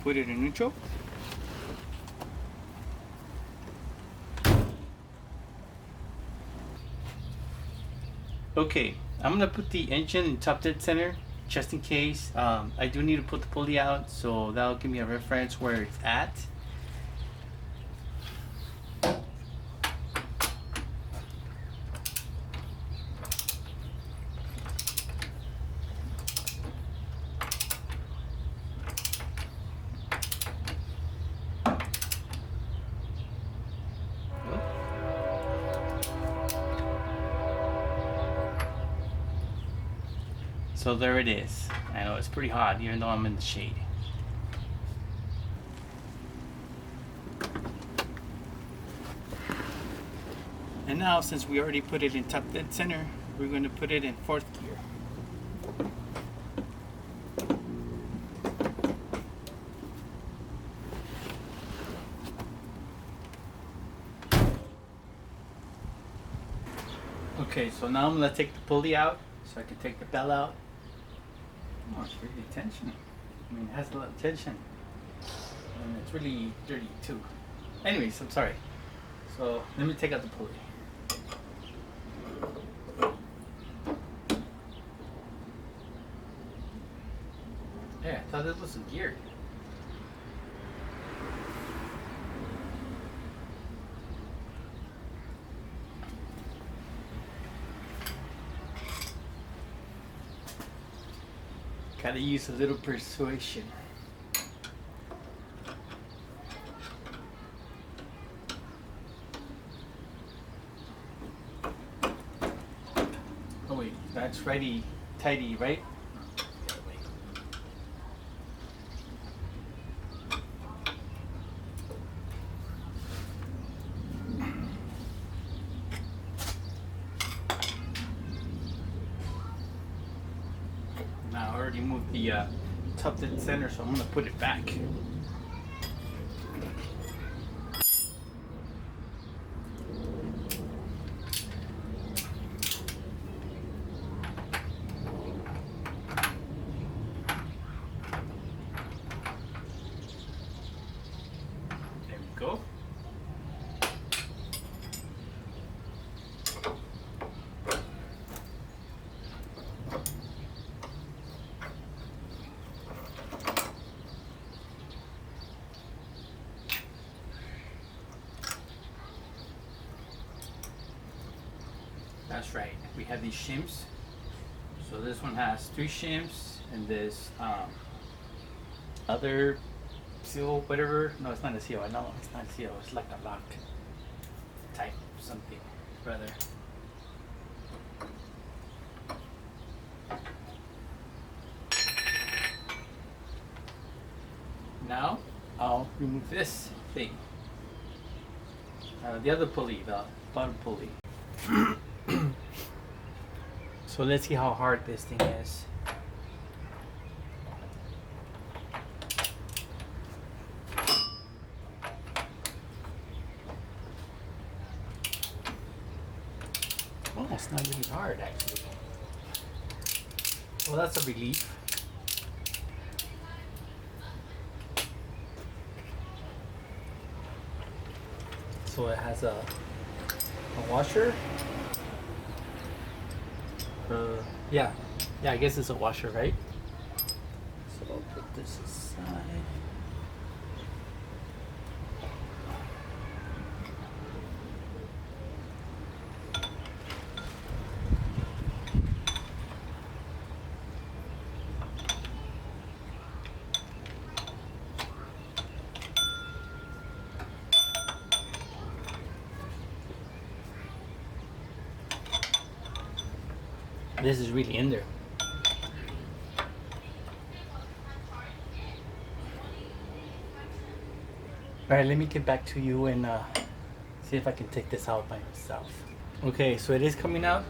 put it in neutral. Okay, I'm gonna put the engine in top dead center just in case. I do need to put the pulley out, so that'll give me a reference where it's at. So there it is. I know it's pretty hot even though I'm in the shade. And now, since we already put it in top dead center, we're going to put it in fourth gear. Okay, so now I'm going to take the pulley out so I can take the bell out. Oh, it's really tension. I mean, it has a lot of tension. And it's really dirty too. Anyways, I'm sorry. So let me take out the pulley. Yeah, I thought this was a gear. Gotta use a little persuasion. Oh wait, that's righty tighty, right? Now I already moved the top dead center, so I'm gonna put it back. There we go. That's right. We have these shims. So this one has 3 shims, and this other seal, whatever. No, it's not a seal. I know it's not a seal. It's like a lock type something, rather. Now I'll remove this thing. The other pulley, the bottom pulley. So let's see how hard this thing is. Oh, it's not really hard actually. Well, that's a relief. So it has a washer. Yeah, I guess it's a washer, right? So I'll put this aside. This is really in there. Alright, let me get back to you and see if I can take this out by myself. Okay, so it is coming out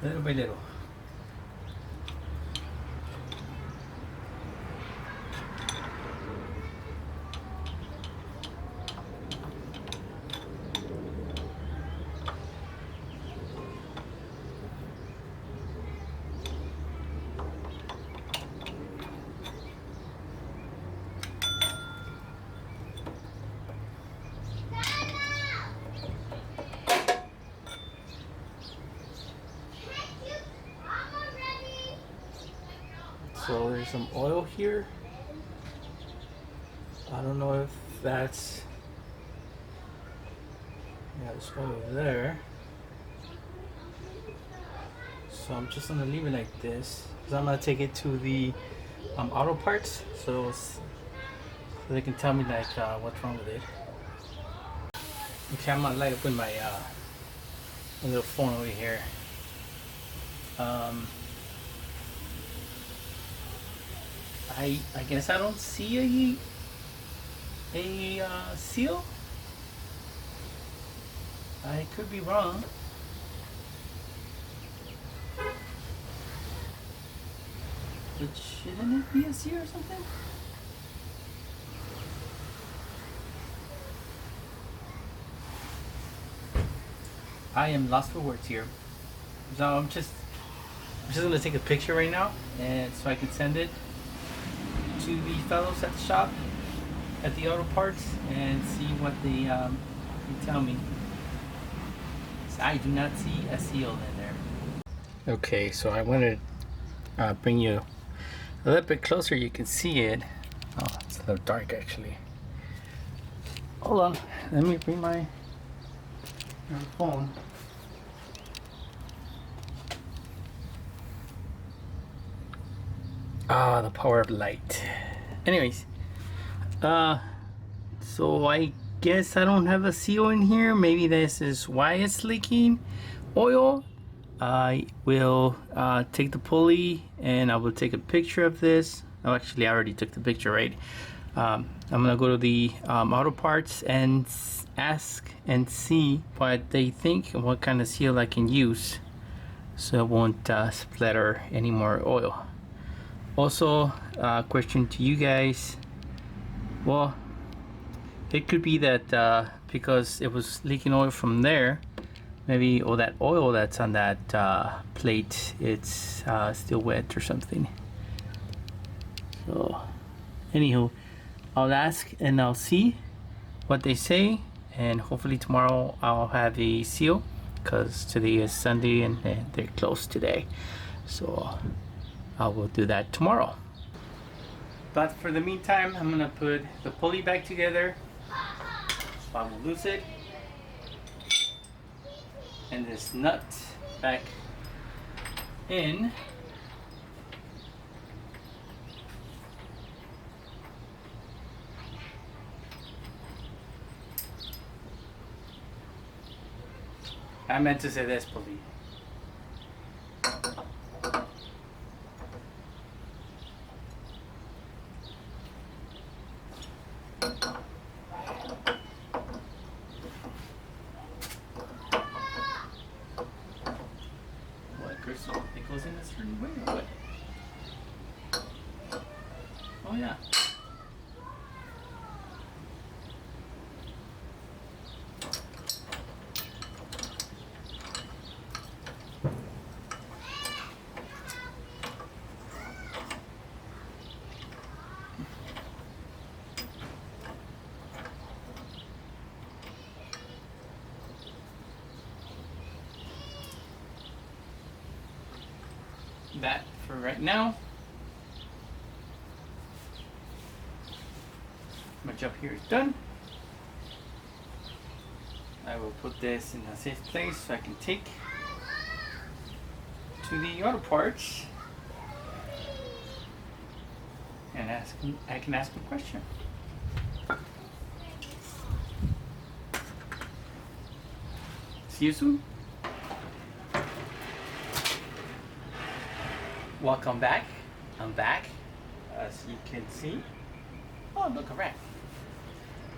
little by little. So there's some oil here. I don't know if that's, yeah, there's oil there. So I'm just gonna leave it like this because I'm gonna take it to the auto parts so they can tell me like what's wrong with it. Okay, I'm gonna light up with my little phone over here. I guess I don't see a seal. I could be wrong. But shouldn't it be a seal or something? I am lost for words here. So I'm just gonna take a picture right now, and so I can send it to the fellows at the shop, at the auto parts, and see what they tell me. So I do not see a seal in there. Okay, so I want to bring you a little bit closer. You can see it. Oh, it's a little dark actually. Hold on, let me bring my phone. Ah, the power of light. Anyways, so I guess I don't have a seal in here. Maybe this is why it's leaking oil. I will take the pulley and I will take a picture of this. Oh, actually, I already took the picture, right? I'm gonna go to the auto parts and ask and see what they think and what kind of seal I can use so it won't splatter any more oil. Also, question to you guys. Well, it could be that because it was leaking oil from there, maybe all that oil that's on that plate, it's still wet or something. So, anywho, I'll ask and I'll see what they say, and hopefully tomorrow I'll have a seal because today is Sunday and they're closed today. So I will do that tomorrow. But for the meantime, I'm gonna put the pulley back together. So I will loose it. And this nut back in. I meant to say this pulley. It goes in a certain way or what? Oh yeah. That for right now. My job here is done. I will put this in a safe place so I can take to the auto parts and I can ask a question. See you soon. Welcome back. I'm back. As you can see. Oh, look around.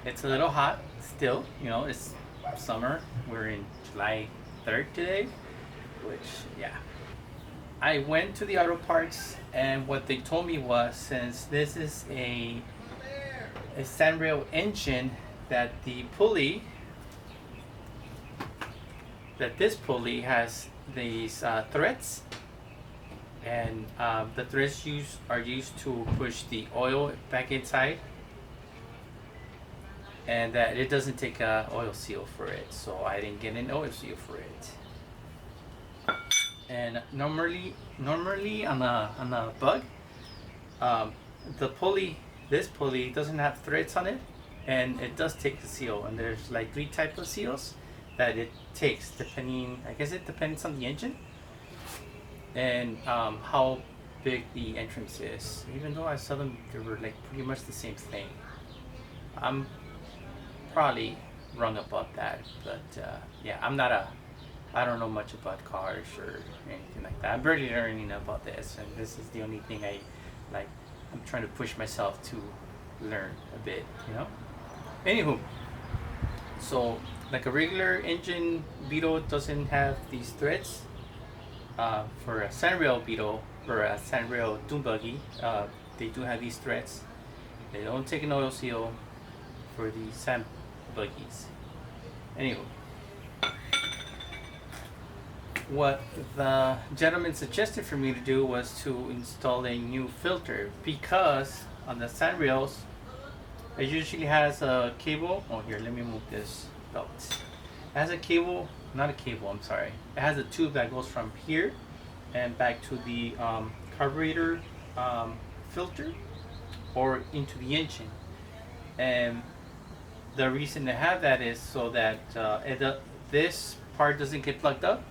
It's a little hot still. You know, it's summer. We're in July 3rd today. Which, yeah. I went to the auto parts and what they told me was since this is a sandrail engine that the pulley, that this pulley has these threads. And the threads are used to push the oil back inside, and that it doesn't take a oil seal for it, so I didn't get an oil seal for it. And normally on a bug, um, the pulley, this pulley doesn't have threads on it, and it does take the seal. And there's like three types of seals that it takes, depending. I guess it depends on the engine and how big the entrance is. Even though I saw them, they were like pretty much the same thing. I'm probably wrong about that, but yeah, I don't know much about cars or anything like that. I'm barely learning about this, and this is the only thing I like. I'm trying to push myself to learn a bit, you know. Anywho, so like a regular engine Beetle doesn't have these threads. For a Sanrail Beetle or a Sanrail Dune Buggy, they do have these threads. They don't take an oil seal for the sand buggies. Anyway, what the gentleman suggested for me to do was to install a new filter, because on the sand rails it usually has a cable. Oh, here, let me move this belt. It has a cable, not a cable, I'm sorry. It has a tube that goes from here and back to the carburetor filter or into the engine. And the reason to have that is so that this part doesn't get plugged up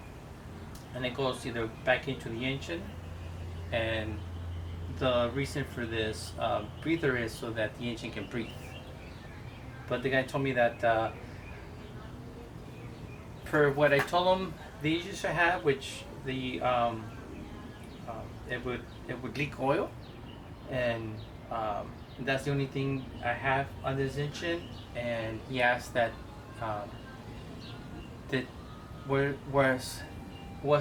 and it goes either back into the engine. And the reason for this breather is so that the engine can breathe. But the guy told me that for what I told him they used to have, which the it would leak oil, and that's the only thing I have on this engine. And he asked that that where was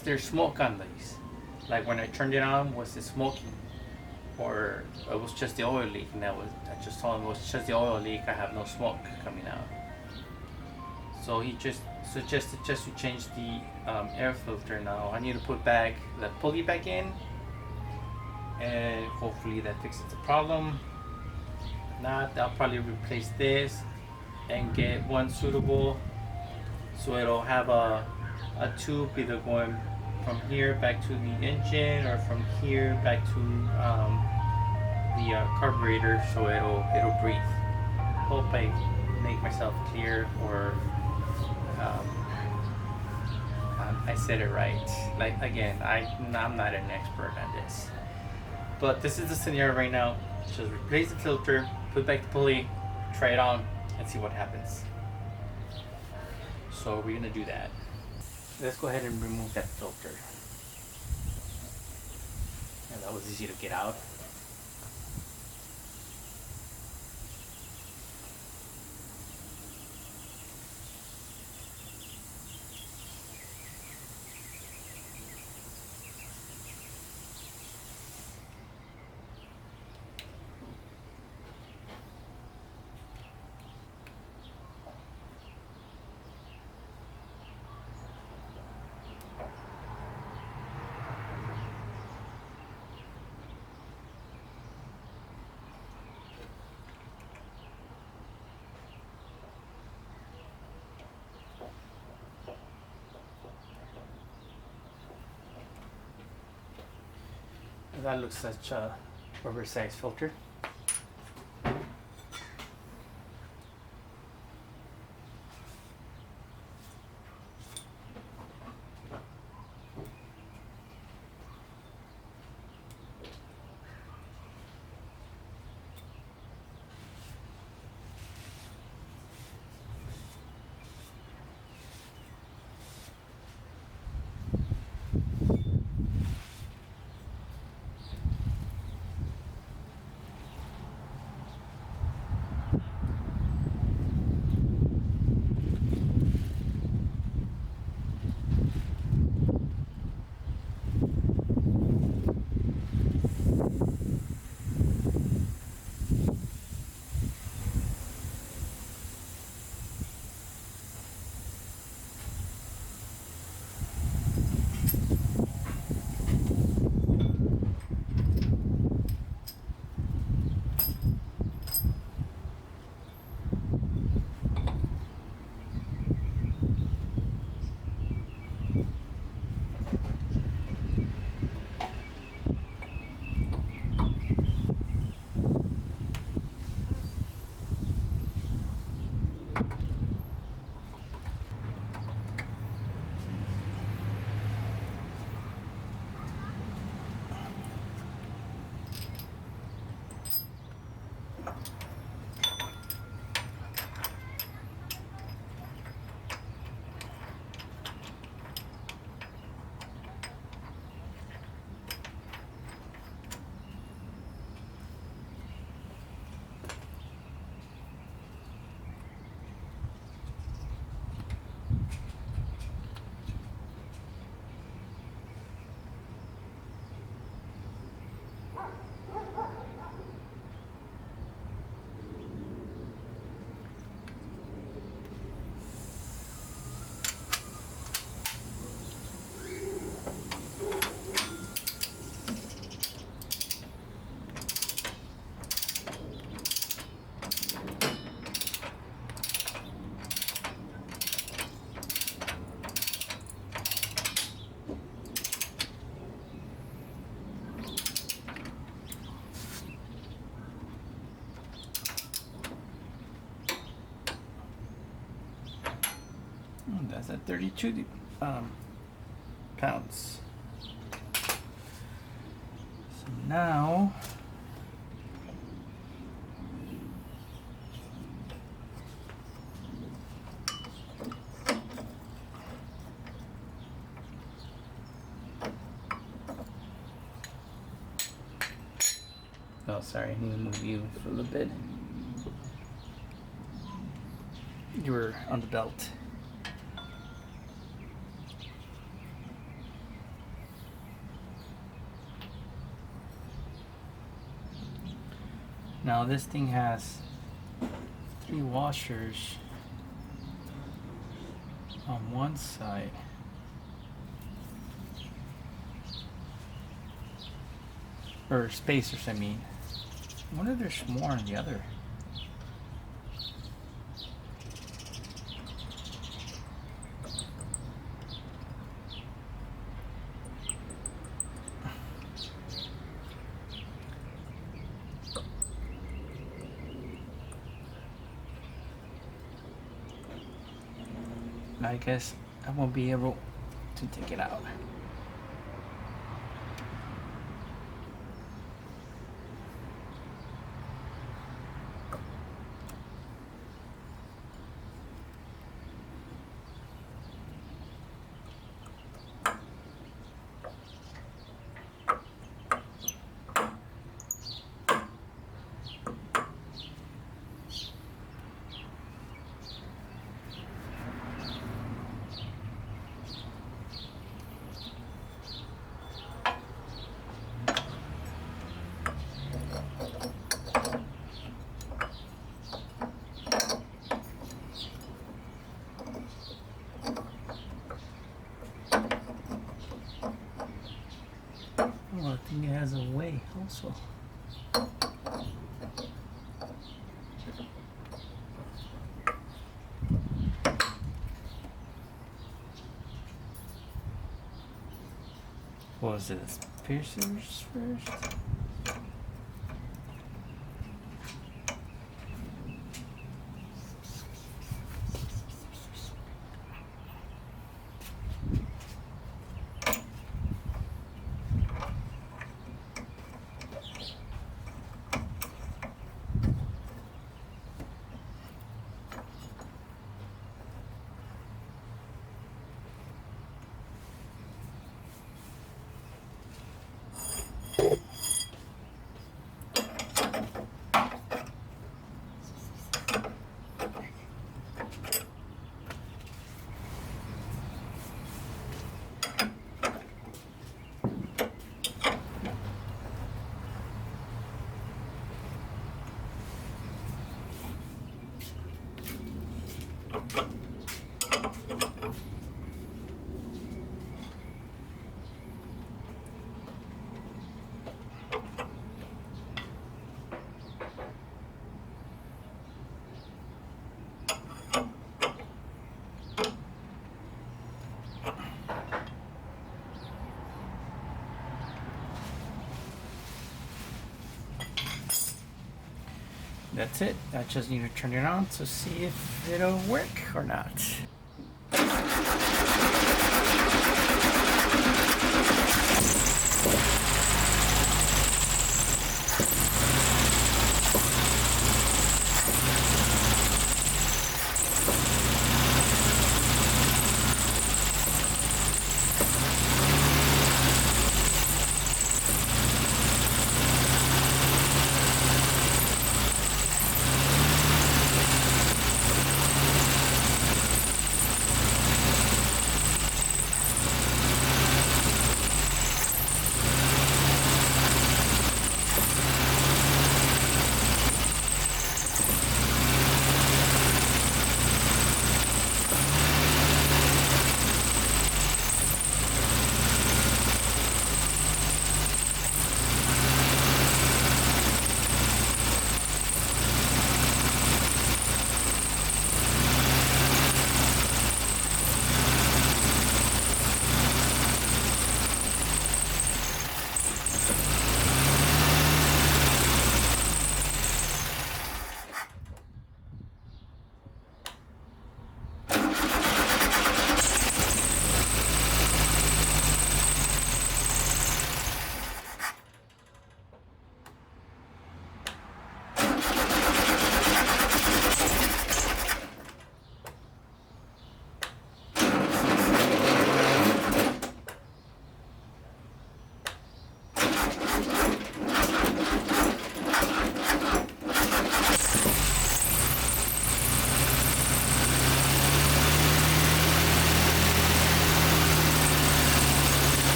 there smoke on these? Like when I turned it on, was it smoking? Or it was just the oil leak, and I just told him it was just the oil leak, I have no smoke coming out. So he just suggested just to change the air filter now. I need to put back the pulley back in, and hopefully that fixes the problem. If not, I'll probably replace this and get one suitable, so it'll have a tube either going from here back to the engine or from here back to the carburetor, so it'll breathe. Hope I make myself clear, or I said it right. Like again, I'm not an expert on this, but this is the scenario right now. Just replace the filter, put back the pulley, try it on, and see what happens. So we're gonna do that. Let's go ahead and remove that filter. And that was easy to get out. That looks such a oversized filter. That's at 32 pounds. So now oh, sorry, I need to move you for a little bit. You were on the belt. Now this thing has 3 washers on one side. Or spacers, I mean. I wonder if there's more on the other. I guess I won't be able to take it out. Oh, I think it has a way also. What was it? Piercers first? That's it. I just need to turn it on to see if it'll work or not.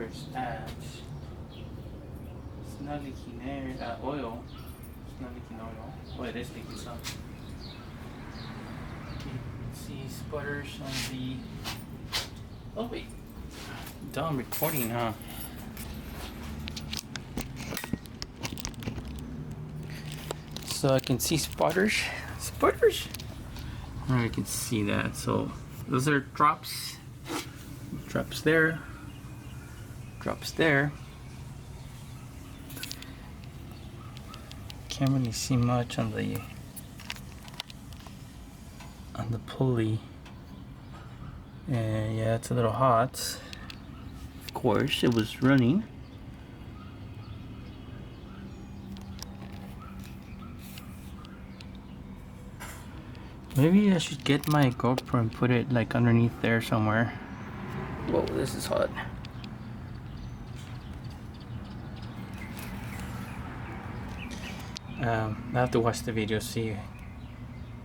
Where is that? It's not leaking air, oil. It's not leaking oil. Oh, it is leaking some. Okay, let's see sputters on the. Oh wait, done recording, huh? So I can see sputters. Sputters. I can see that. So those are drops. Drops there. Drops there. Can't really see much on the pulley. And yeah, it's a little hot. Of course, it was running. Maybe I should get my GoPro and put it like underneath there somewhere. Whoa, this is hot. I have to watch the video, see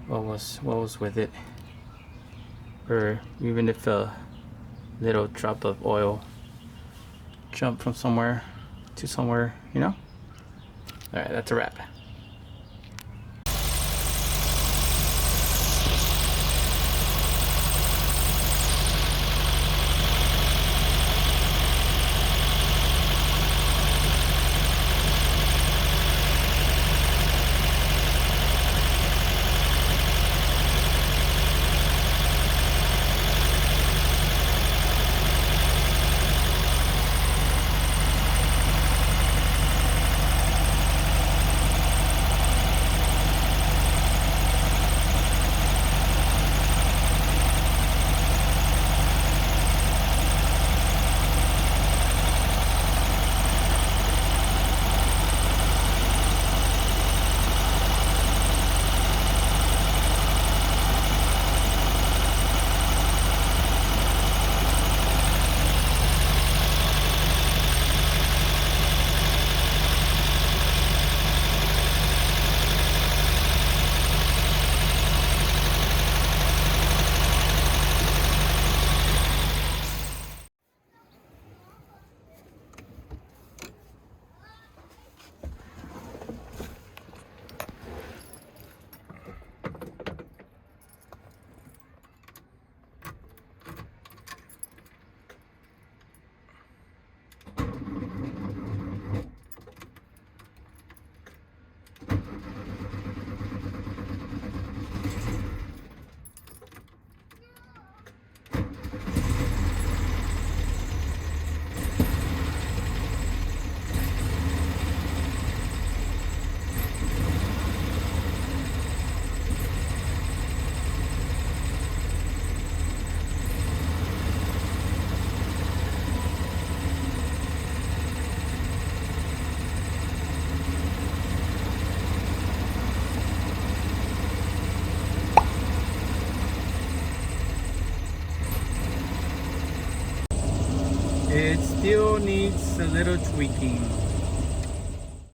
what was with it, or even if a little drop of oil jumped from somewhere to somewhere, you know. All right, that's a wrap. It still needs a little tweaking.